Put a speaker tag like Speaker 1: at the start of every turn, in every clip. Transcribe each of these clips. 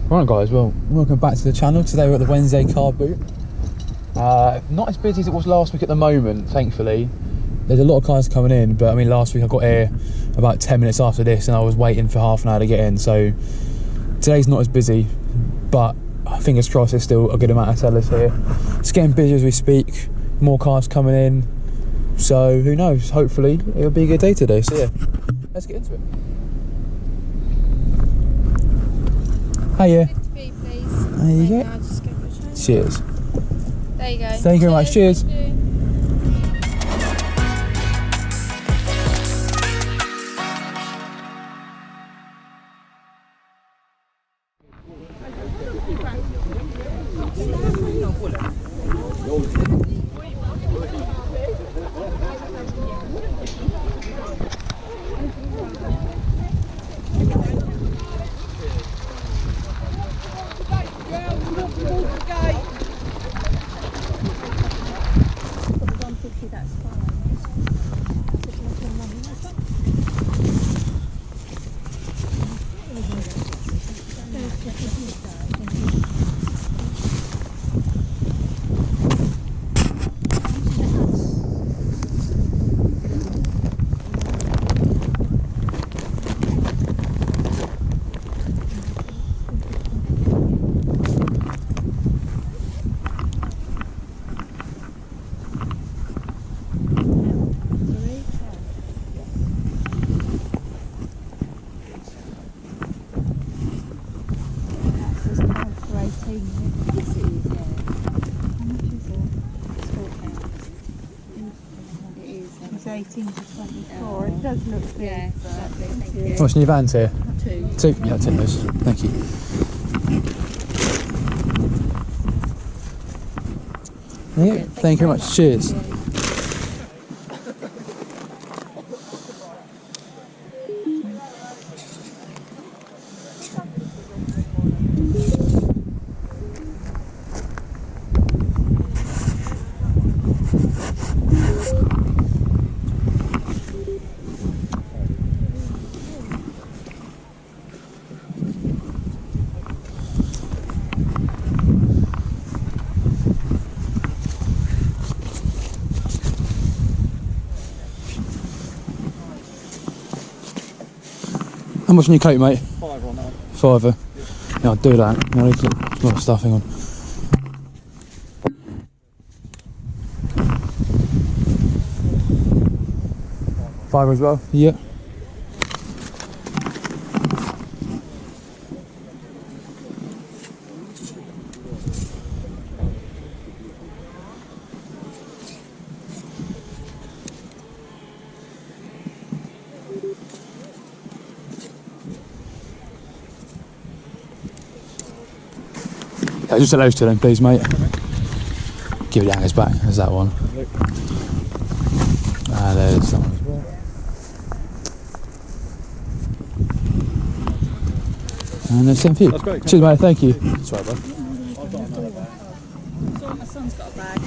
Speaker 1: Right guys, well, welcome back to the channel. Today we're at the Wednesday Carboot. Not as busy as it was last week at the moment, thankfully. There's a lot of cars coming in, but I mean last week I got here about 10 minutes after this and I was waiting for half an hour to get in, so today's not as busy, but fingers crossed there's still a good amount of sellers here. It's getting busy as we speak, more cars coming in, so who knows, hopefully it'll be a good day today. So yeah, let's get into it. Hiya.
Speaker 2: 50p, please.
Speaker 1: There you go.
Speaker 2: I'll just go for a change.
Speaker 1: Cheers.
Speaker 2: There you go.
Speaker 1: Thank you very much. Cheers.
Speaker 2: Thank you.
Speaker 3: It's 18 to 24. It does look big.
Speaker 2: Yeah, lovely, thank you.
Speaker 1: What's in your vans here?
Speaker 3: Two.
Speaker 1: Two? Yeah, I'll take those. Thank you. Yeah, thank you very much. Cheers. How much in your coat, mate?
Speaker 4: $5 on that.
Speaker 1: $5. Yeah, I'll do that. I need a lot of stuff, hang on. $5 as well? Yeah. Yeah, just those two then, please, mate. Give it the hangers back. There's that one. There's that one as well. And there's 10 for you.
Speaker 4: That's great.
Speaker 1: Cheers, mate. Thank you. Sorry, bud.
Speaker 3: So my son's got a bag.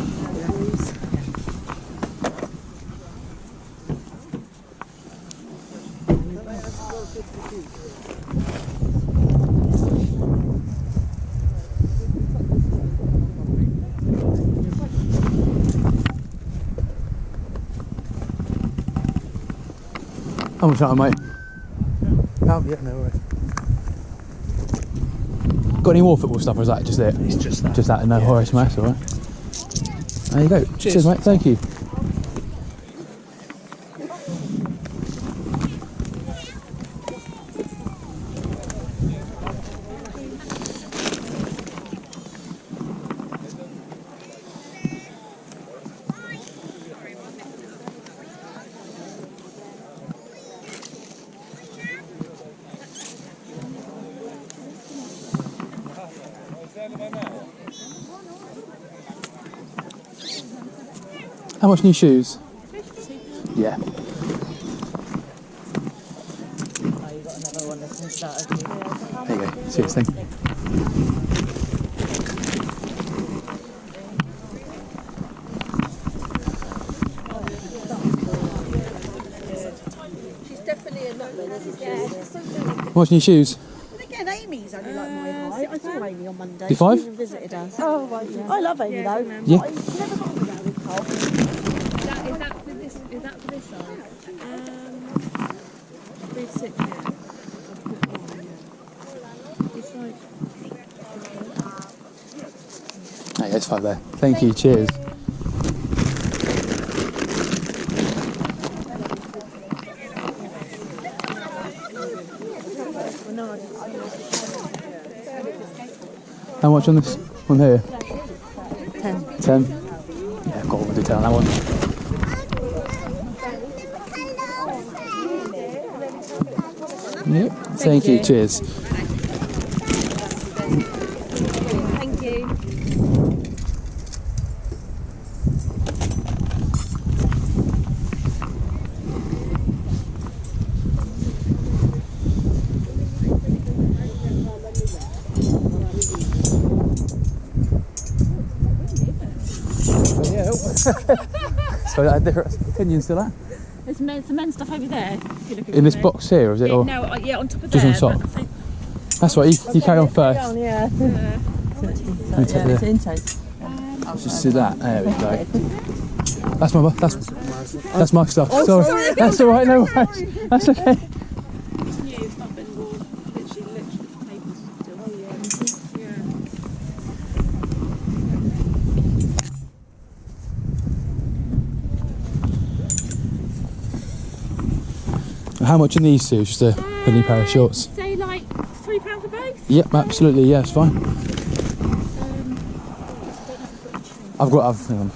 Speaker 1: How much are mate? Oh, yeah, no worries. Got any more football stuff or is that just it?
Speaker 4: It's just that.
Speaker 1: Just that, no worries, mate, alright. There you go. Cheers, mate, thank you. How much new shoes?
Speaker 3: 50.
Speaker 1: Yeah.
Speaker 3: Oh, you got another one that's going to start with you.
Speaker 1: There you go. Cheers, thank you.
Speaker 3: She's definitely a lot better.
Speaker 1: How much new shoes?
Speaker 3: But again, Amy's only like my height.
Speaker 4: I saw Amy on Monday.
Speaker 1: D5?
Speaker 4: She even visited us. Oh, right, yeah. I love Amy though.
Speaker 1: Yeah.
Speaker 4: I've never got with her with Carl.
Speaker 2: Is that for this size?
Speaker 4: 3 to 6, yeah.
Speaker 1: Hey, it's 5 there. Thank you, cheers. How much on this one here?
Speaker 4: 10.
Speaker 1: 10? Yeah, I've got all the detail on that one. Yep, thank you, cheers.
Speaker 2: Thank you.
Speaker 1: So that different opinions to that?
Speaker 4: There's some men's stuff over there. If you look
Speaker 1: In this box here, or is it? Or
Speaker 4: No, yeah, on top of
Speaker 1: just
Speaker 4: there.
Speaker 1: on top? That's right, you carry on first.
Speaker 4: Yeah.
Speaker 1: Let me take the-
Speaker 4: It's intake.
Speaker 1: Just see that. There we go. That's my stuff. Sorry. That's all right. No worries. That's okay. How much in these two? Just a new pair of shorts.
Speaker 4: Say like £3 for both?
Speaker 1: Yep, absolutely. Yeah, it's fine. Hang on.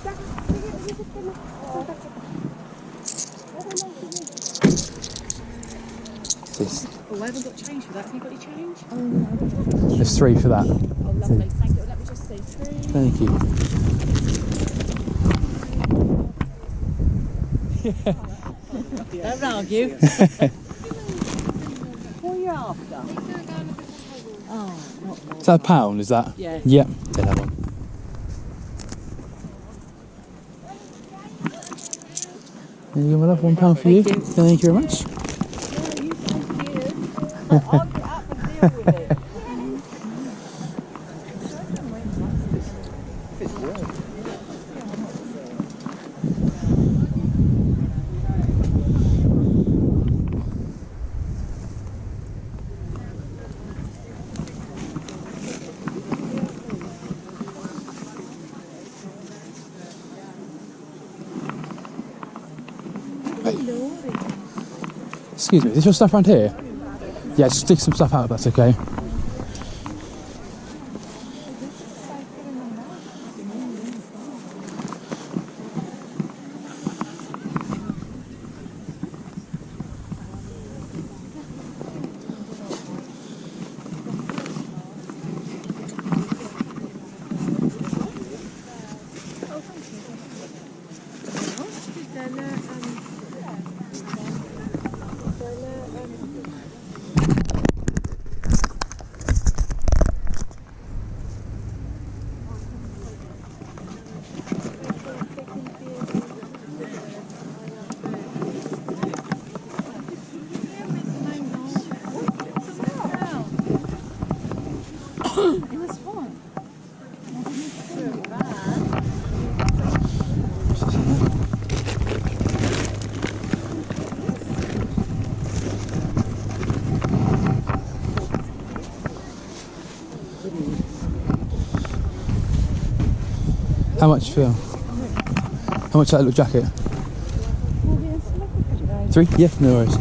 Speaker 1: This.
Speaker 4: Oh, I haven't got change for that. Have you got any change?
Speaker 1: There's 3 for that.
Speaker 4: Oh, lovely. Thank you. Let me just say 3.
Speaker 1: Thank you.
Speaker 4: Don't argue. What are you after? Oh, not more.
Speaker 1: Is that a pound? Is that?
Speaker 4: Yeah.
Speaker 1: Yep. Take that one. There you go, my love. £1 for you. Thank you very much. Excuse me, is this your stuff around here? Yeah, just stick some stuff out if that's okay. How much for? How much that little jacket? 3? Yeah, no worries.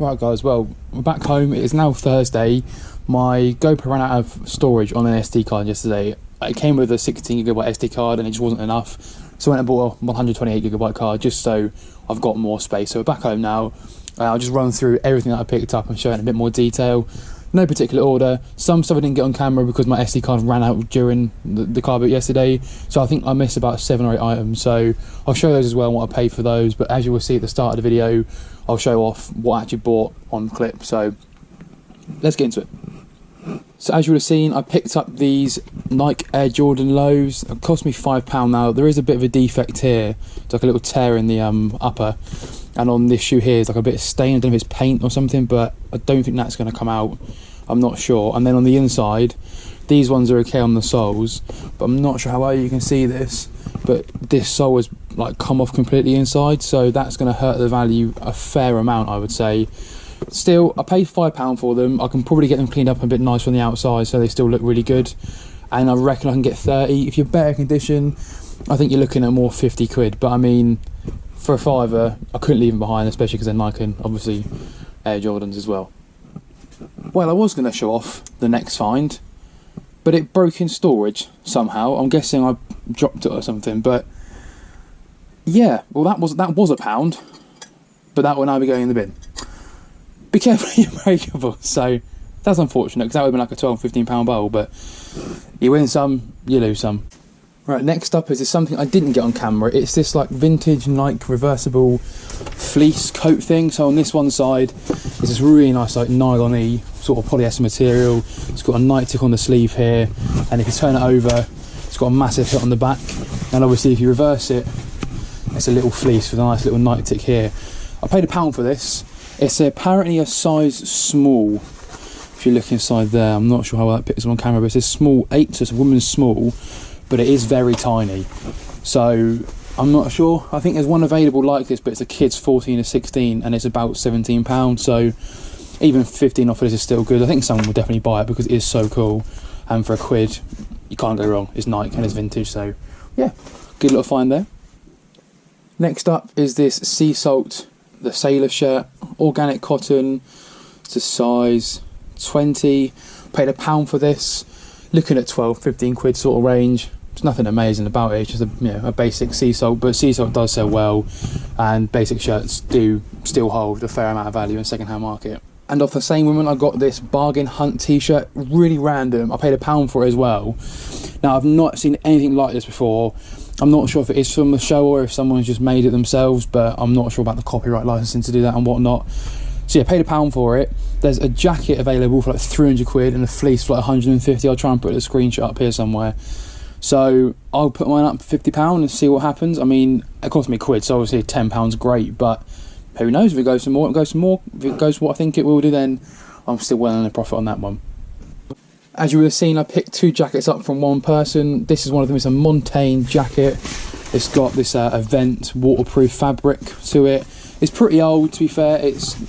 Speaker 1: Right guys, well, we're back home. It is now Thursday. My GoPro ran out of storage on an SD card yesterday. It came with a 16GB SD card and it just wasn't enough. So I went and bought a 128GB card just so I've got more space. So we're back home now. I'll just run through everything that I picked up and show it in a bit more detail. No particular order. Some stuff I didn't get on camera because my SD card ran out during the car boot yesterday. So I think I missed about 7 or 8 items. So I'll show those as well and what I paid for those. But as you will see at the start of the video, I'll show off what I actually bought on clip. So let's get into it. So as you would have seen, I picked up these Nike Air Jordan lows. It cost me £5 now. There is a bit of a defect here. It's like a little tear in the upper. And on this shoe here is like a bit of stain. I don't know if it's paint or something, but I don't think that's going to come out. I'm not sure. And then on the inside, these ones are okay on the soles, but I'm not sure how well you can see this, but this sole has like come off completely inside, so that's going to hurt the value a fair amount, I would say. Still, I paid £5 for them. I can probably get them cleaned up a bit nice from the outside so they still look really good, and I reckon I can get 30. If you're better condition, I think you're looking at more 50 quid, but I mean, for a fiver, I couldn't leave them behind, especially because they're Nike and obviously Air Jordans as well. Well, I was going to show off the next find, but it broke in storage somehow. I'm guessing I dropped it or something, but yeah, well that was £1, but that will now be going in the bin. Be careful, you're breakable, so that's unfortunate because that would have been like a £12–15 bowl, but you win some, you lose some. Right, next up is something I didn't get on camera. It's this like vintage Nike reversible fleece coat thing. So on this one side is this really nice like nylon-y sort of polyester material. It's got a Nike tick on the sleeve here, and if you turn it over, it's got a massive hit on the back. And obviously if you reverse it, it's a little fleece with a nice little Nike tick here. I paid £1 for this. It's apparently a size small. If you look inside there, I'm not sure how that picks up on camera, but it's a small 8, so it's a woman's small, but it is very tiny. So I'm not sure. I think there's one available like this, but it's a kid's 14 or 16 and it's about £17. So even 15 off of this is still good. I think someone will definitely buy it because it is so cool. And for £1, you can't go wrong. It's Nike and it's vintage, so yeah, good little find there. Next up is this Sea Salt, the sailor shirt, organic cotton. It's a size 20. Paid £1 for this. Looking at 12–15 quid sort of range. There's nothing amazing about it. It's just a basic Sea Salt, but Sea Salt does sell well, and basic shirts do still hold a fair amount of value in the second-hand market. And off the same woman, I got this Bargain Hunt t-shirt, really random. I paid £1 for it as well. Now I've not seen anything like this before. I'm not sure if it is from the show or if someone's just made it themselves, but I'm not sure about the copyright licensing to do that and whatnot. So yeah, paid £1 for it. There's a jacket available for like 300 quid and a fleece for like 150. I'll try and put a screenshot up here somewhere. So I'll put mine up for £50 and see what happens. I mean, it cost me £1, so obviously £10 great, but who knows? If it goes some more, it goes some more. If it goes what I think it will do, then I'm still well in the profit on that one. As you would have seen, I picked 2 jackets up from one person. This is one of them. It's a Montaigne jacket. It's got this event waterproof fabric to it. It's pretty old, to be fair.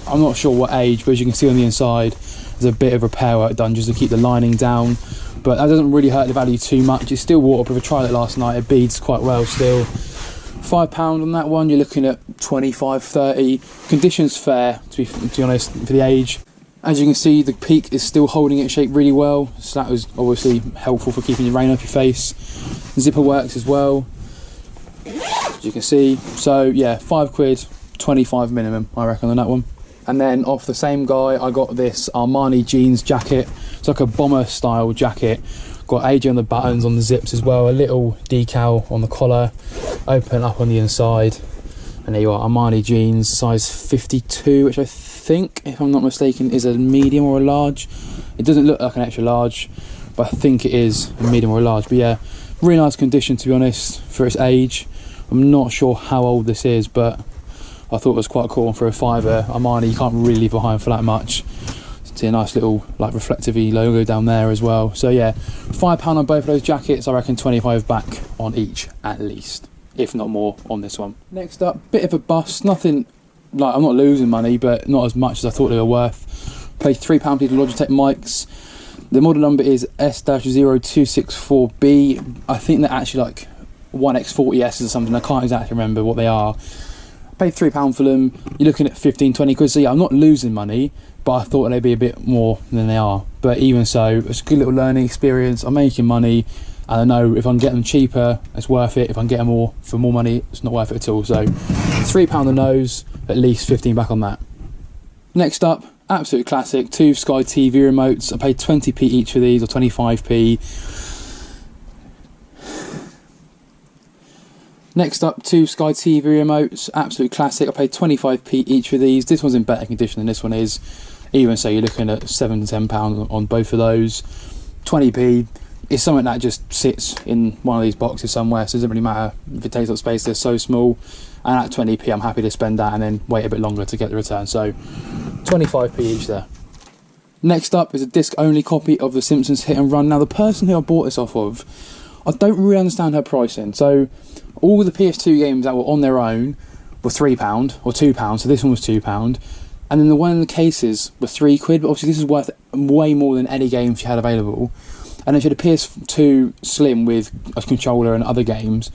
Speaker 1: I'm not sure what age, but as you can see on the inside, there's a bit of repair work done just to keep the lining down. But that doesn't really hurt the value too much. It's still waterproof. I tried it last night. It beads quite well still. £5 on that one. You're looking at 25–30. Conditions fair, to be honest, for the age. As you can see, the peak is still holding its shape really well. So that was obviously helpful for keeping the rain off your face. Zipper works as well, as you can see. So yeah, £5, 25 minimum, I reckon, on that one. And then off the same guy, I got this Armani jeans jacket. It's like a bomber style jacket. Got AJ on the buttons, on the zips as well. A little decal on the collar. Open up on the inside. And there you are, Armani jeans, size 52, which I think, if I'm not mistaken, is a medium or a large. It doesn't look like an extra large, but I think it is a medium or a large. But yeah, really nice condition, to be honest, for its age. I'm not sure how old this is, but I thought it was quite cool. For a £5, Armani, you can't really leave behind for that much. See a nice little like reflective-y logo down there as well. So yeah, £5 on both of those jackets. I reckon 25 back on each at least, if not more on this one. Next up, bit of a bust. Nothing like, I'm not losing money, but not as much as I thought they were worth. Paid £3 for the Logitech mics. The model number is S-0264B. I think they're actually like 1X40S or something. I can't exactly remember what they are. Paid £3 for them. You're looking at 15–20 quid. So yeah, I'm not losing money, but I thought they'd be a bit more than they are. But even so, it's a good little learning experience. I'm making money, and I know if I can get them cheaper, it's worth it. If I can get them more for more money, it's not worth it at all. So £3 the nose, at least 15 back on that. Next up, absolute classic, 2 Sky TV remotes. I paid 20p each for these, or 25p. Next up, 2 Sky TV remotes, absolute classic. I paid 25p each for these. This one's in better condition than this one is. Even so, you're looking at £7 to £10 on both of those. 20p is something that just sits in one of these boxes somewhere, so it doesn't really matter if it takes up space. They're so small, and at 20p I'm happy to spend that and then wait a bit longer to get the return. So 25p each there. Next up is a disc only copy of The Simpsons Hit and Run. Now the person who I bought this off of, I don't really understand her pricing. So all the PS2 games that were on their own were £3 or £2, so this one was £2, and then the one in the cases were £3, but obviously this is worth way more than any game she had available. And then she had a PS2 Slim with a controller and other games,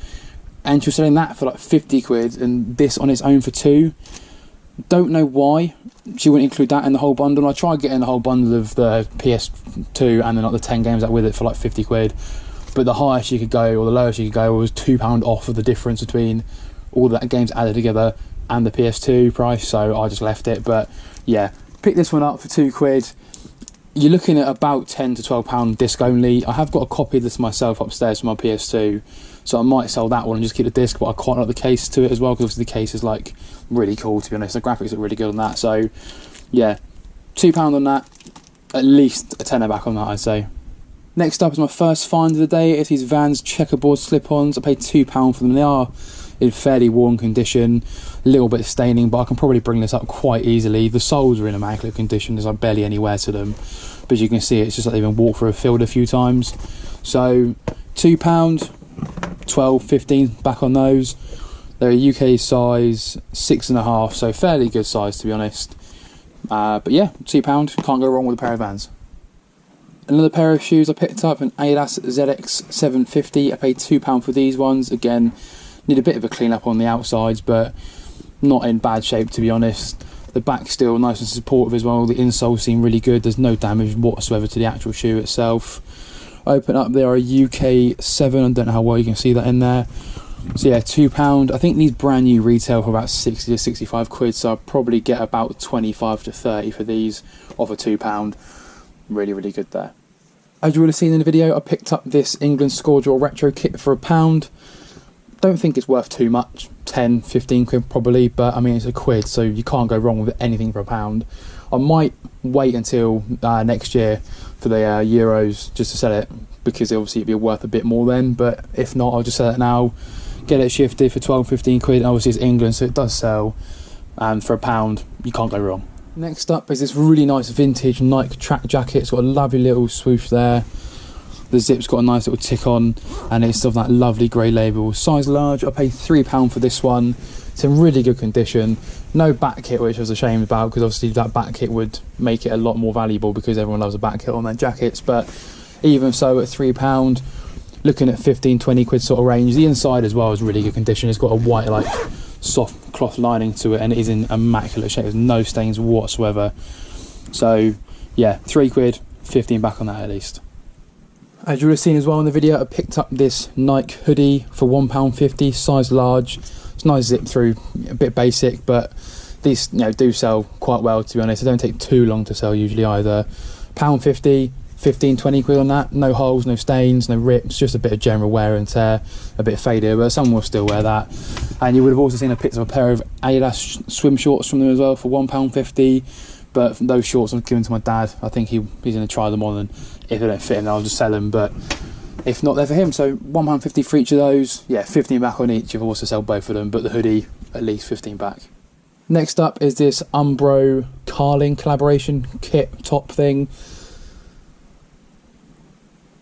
Speaker 1: and she was selling that for like 50 quid, and this on its own for £2. Don't know why she wouldn't include that in the whole bundle. I tried getting the whole bundle of the PS2 and then like the 10 games that with it for like 50 quid, but the highest you could go or the lowest you could go was £2 off of the difference between all the games added together and the PS2 price, so I just left it. But yeah, pick this one up for £2. You're looking at about £10 to £12 disc only. I have got a copy of this myself upstairs for my PS2, so I might sell that one and just keep the disc, but I quite like the case to it as well, because obviously the case is like really cool, to be honest. The graphics look really good on that, so yeah, £2 on that, at least a tenner back on that, I'd say. Next up is my first find of the day. It's these Vans checkerboard slip-ons. I paid £2 for them. They are in fairly worn condition, a little bit of staining, but I can probably bring this up quite easily. The soles are in immaculate condition, there's like barely any wear to them, but as you can see, it's just like they've been walked through a field a few times. So £2, 12, 15 back on those. They're a UK size 6.5, so fairly good size, to be honest. But yeah, £2, can't go wrong with a pair of Vans. Another pair of shoes I picked up, an Adidas ZX 750. I paid £2 for these ones. Again, need a bit of a clean up on the outsides, but not in bad shape, to be honest. The back's still nice and supportive as well. The insoles seem really good. There's no damage whatsoever to the actual shoe itself. Open up, they are a UK 7. I don't know how well you can see that in there. So yeah, £2. I think these brand new retail for about 60 to 65 quid, so I'll probably get about 25 to 30 for these off of £2. Really, really good there. As you would have seen in the video, I picked up this England score draw retro kit for £1. Don't think it's worth too much, 10, 15 quid probably, but I mean it's £1, so you can't go wrong with anything for £1. I might wait until next year for the Euros just to sell it, because obviously it'd be worth a bit more then, but if not, I'll just sell it now, get it shifted for 12, 15 quid, and obviously it's England, so it does sell, and for £1, you can't go wrong. Next up is this really nice vintage Nike track jacket. It's got a lovely little swoosh there. The zip's got a nice little tick on, and it's of that lovely grey label. Size large. I paid £3 for this one. It's in really good condition. No back kit, which I was ashamed about, because obviously that back kit would make it a lot more valuable, because everyone loves a back kit on their jackets. But even so, at £3, looking at 15, 20 quid sort of range. The inside as well is really good condition. It's got a white, like, soft cloth lining to it, and it is in immaculate shape. There's no stains whatsoever. So yeah, £3, 15 back on that at least. As you would have seen as well in the video, I picked up this Nike hoodie for £1.50, size large. It's nice zip through, a bit basic, but these do sell quite well, to be honest. They don't take too long to sell usually either. £1.50, 15, 20 quid on that. No holes, no stains, no rips, just a bit of general wear and tear, a bit faded, but someone will still wear that. And you would have also seen a picture of a pair of Adidas swim shorts from them as well for £1.50, but those shorts I've given to my dad. I think he's going to try them on, and if they don't fit him, then I'll just sell them, but if not, they're for him. So £1.50 for each of those. Yeah, 15 back on each. You've also sell both of them, but the hoodie at least 15 back. Next up is this Umbro Carling collaboration kit top thing.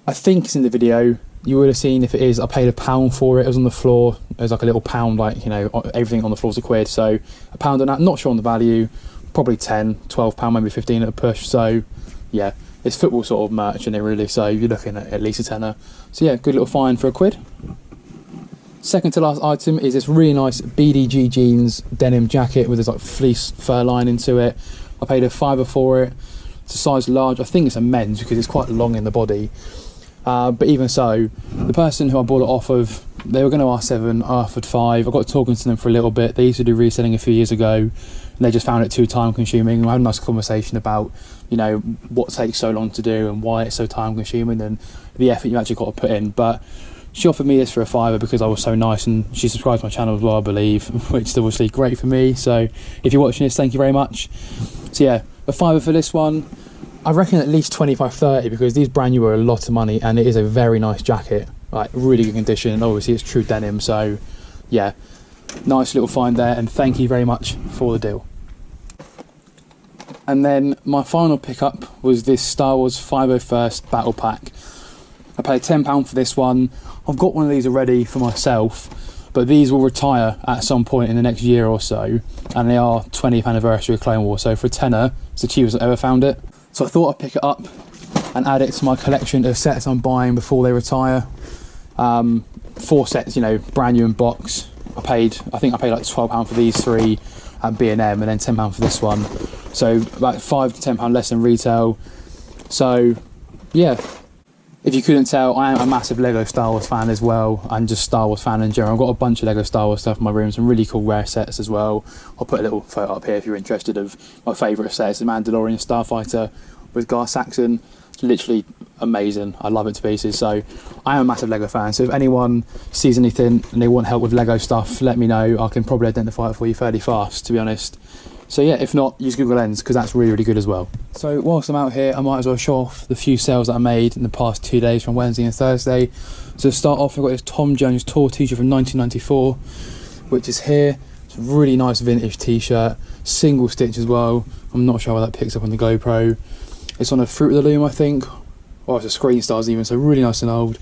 Speaker 1: I think it's in the video. You would have seen, if it is, I paid £1 for it. It was on the floor. It was like a little pound, like, everything on the floor's £1. So £1 on that. Not sure on the value. Probably 10, £12, maybe 15 at a push. So yeah, it's football sort of merch in it really. So you're looking at least a tenner. So yeah, good little find for £1. Second to last item is this really nice BDG jeans denim jacket with this like fleece fur lining to it. I paid £5 for it. It's a size large. I think it's a men's because it's quite long in the body. But even so, the person who I bought it off of, they were going to ask £7, I offered £5. I got talking to them for a little bit. They used to do reselling a few years ago, and they just found it too time consuming. I had a nice conversation about, what takes so long to do and why it's so time consuming and the effort you actually got to put in. But she offered me this for £5 because I was so nice, and she subscribed to my channel as well, I believe, which is obviously great for me. So if you're watching this, thank you very much. So yeah, A fiver for this one. I reckon at least 25-30 because these brand new are a lot of money, and it is a very nice jacket, like really good condition, and obviously it's true denim, so yeah, nice little find there, and thank you very much for the deal. And then my final pickup was this Star Wars 501st Battle Pack. I paid £10 for this one. I've got one of these already for myself, but these will retire at some point in the next year or so, and they are 20th anniversary of Clone Wars, so for a tenner, it's the cheapest I've ever found it. So I thought I'd pick it up and add it to my collection of sets I'm buying before they retire. 4 sets, you know, brand new in box. I think I paid like £12 for these 3 at B&M, and then £10 for this one. So about £5 to £10 less than retail. So yeah, if you couldn't tell, I am a massive Lego Star Wars fan as well, and just Star Wars fan in general. I've got a bunch of Lego Star Wars stuff in my room, some really cool rare sets as well. I'll put a little photo up here if you're interested of my favourite sets, the Mandalorian Starfighter with Gar Saxon. It's literally amazing. I love it to pieces. So I am a massive Lego fan. So if anyone sees anything and they want help with Lego stuff, let me know. I can probably identify it for you fairly fast, to be honest. So yeah, if not, use Google Lens because that's really, really good as well. So whilst I'm out here, I might as well show off the few sales that I made in the past 2 days from Wednesday and Thursday. So to start off, I've got this Tom Jones tour t-shirt from 1994, which is here. It's a really nice vintage t-shirt, single stitch as well. I'm not sure how that picks up on the GoPro. It's on a Fruit of the Loom, I think. Or it's a Screen Stars even, so really nice and old,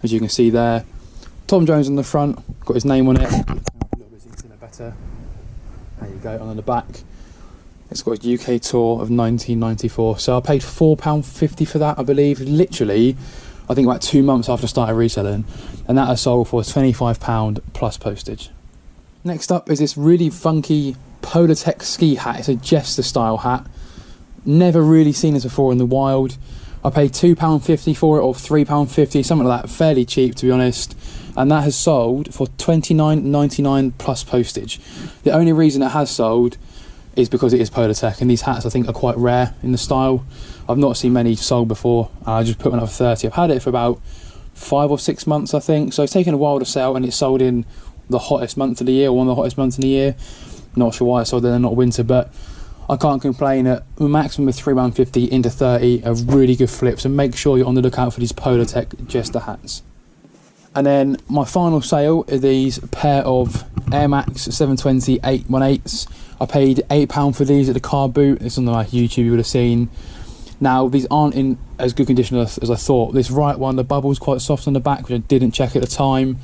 Speaker 1: as you can see there. Tom Jones on the front, got his name on it. A little bit so you can see that better. There you go, on the back. It's got a UK tour of 1994. So I paid £4.50 for that, I believe. Literally, I think about 2 months after I started reselling. And that has sold for £25 plus postage. Next up is this really funky Polartec ski hat. It's a Jester style hat. Never really seen this before in the wild. I paid £2.50 for it, or £3.50, something like that. Fairly cheap, to be honest. And that has sold for $29.99 plus postage. The only reason it has sold is because it is Polartec, and these hats I think are quite rare in the style. I've not seen many sold before. I just put one up for 30. I've had it for about 5 or 6 months, I think. So it's taken a while to sell, and it's sold in the hottest month of the year, or one of the hottest months in the year. Not sure why it sold then, not winter, but I can't complain. At a maximum of £3.50 into 30, a really good flip. So make sure you're on the lookout for these Polartec Jester hats. And then my final sale are these pair of Air Max 720 818s. I paid £8 for these at the Carboot. It's on my YouTube, you would have seen. Now, these aren't in as good condition as I thought. This right one, the bubble's quite soft on the back, which I didn't check at the time.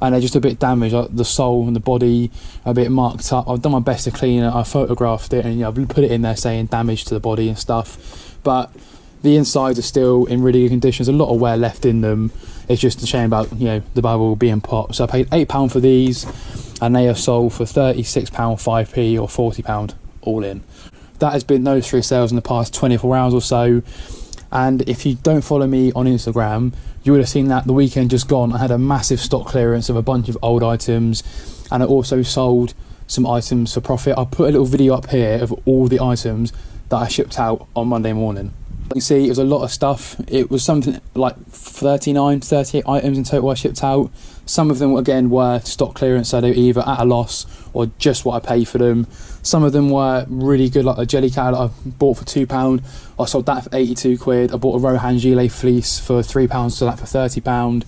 Speaker 1: And they're just a bit damaged, like the sole and the body a bit marked up. I've done my best to clean it. I photographed it, and you know, I've put it in there saying damage to the body and stuff. But the insides are still in really good condition. There's a lot of wear left in them. It's just a shame about, you know, the bubble being popped. So I paid £8 for these, and they are sold for £36 5p or £40 all in. That has been those 3 sales in the past 24 hours or so. And if you don't follow me on Instagram, you would have seen that the weekend just gone, I had a massive stock clearance of a bunch of old items, and I also sold some items for profit. I'll put a little video up here of all the items that I shipped out on Monday morning. You can see it was a lot of stuff. It was something like 38 items in total I shipped out. Some of them again were stock clearance, so they were either at a loss or just what I paid for them. Some of them were really good, like a jelly cat that I bought for £2. I sold that for 82 quid. I bought a Rohan Gilet fleece for £3, so that for £30.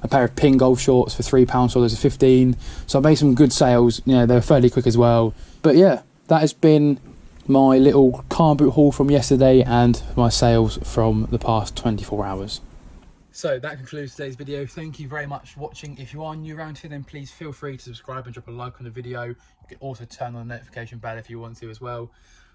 Speaker 1: A pair of pink golf shorts for £3, so those are 15. So I made some good sales. You know, they were fairly quick as well. But yeah, that has been my little Carboot haul from yesterday and my sales from the past 24 hours. So that concludes today's video. Thank you very much for watching. If you are new around here, then please feel free to subscribe and drop a like on the video. You can also turn on the notification bell if you want to as well.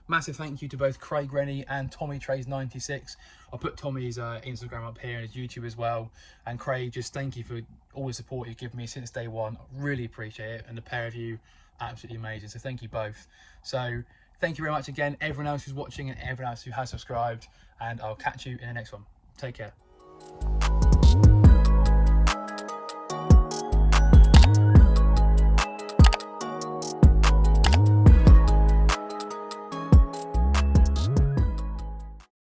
Speaker 1: Massive thank you to both Craig Rennie and Tommy Trays 96. I'll put Tommy's Instagram up here and his YouTube as well. And Craig, just thank you for all the support you've given me since day one. I really appreciate it. And the pair of you, absolutely amazing. So thank you both. So thank you very much again, everyone else who's watching and everyone else who has subscribed. And I'll catch you in the next one. Take care.